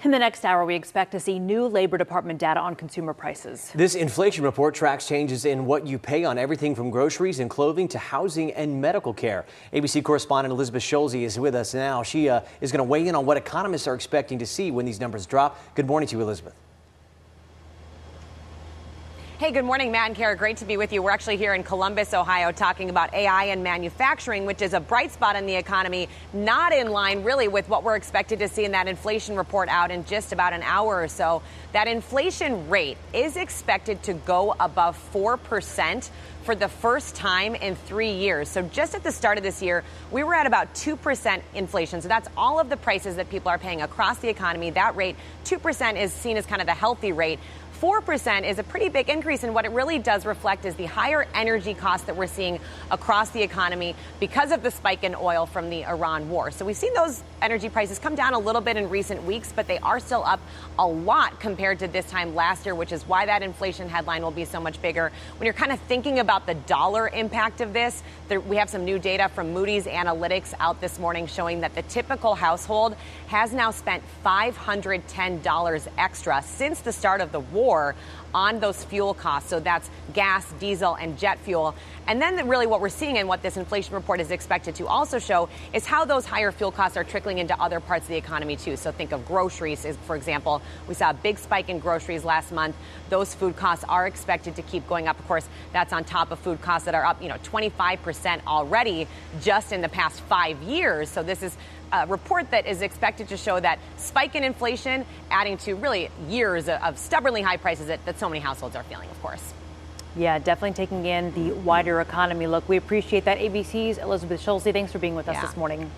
In the next hour, we expect to see new Labor Department data on consumer prices. This inflation report tracks changes in what you pay on everything from groceries and clothing to housing and medical care. ABC correspondent Elizabeth Schulze is with us now. She is going to weigh in on what economists are expecting to see when these numbers drop. Good morning to you, Elizabeth. Hey, good morning, Matt and Kara. Great to be with you. We're actually here in Columbus, Ohio, talking about AI and manufacturing, which is a bright spot in the economy, not in line really with what we're expected to see in that inflation report out in just about an hour or so. That inflation rate is expected to go above 4% for the first time in 3 years. So just at the start of this year, we were at about 2% inflation. So that's all of the prices that people are paying across the economy. That rate, 2%, is seen as kind of the healthy rate. 4% is a pretty big increase, and what it really does reflect is the higher energy costs that we're seeing across the economy because of the spike in oil from the Iran war. So we've seen those energy prices come down a little bit in recent weeks, but they are still up a lot compared to this time last year, which is why that inflation headline will be so much bigger. When you're kind of thinking about the dollar impact of this, we have some new data from Moody's Analytics out this morning showing that the typical household has now spent $510 extra since the start of the war on those fuel costs. So that's gas, diesel, and jet fuel. And then really what we're seeing and what this inflation report is expected to also show is how those higher fuel costs are trickling into other parts of the economy too. So think of groceries, for example. We saw a big spike in groceries last month. Those food costs are expected to keep going up. Of course, that's on top of food costs that are up, 25% already just in the past 5 years. So this is a report that is expected to show that spike in inflation adding to really years of stubbornly high prices that so many households are feeling, of course. Yeah, definitely taking in the wider economy look. We appreciate that. ABC's Elizabeth Schulze, thanks for being with us this morning.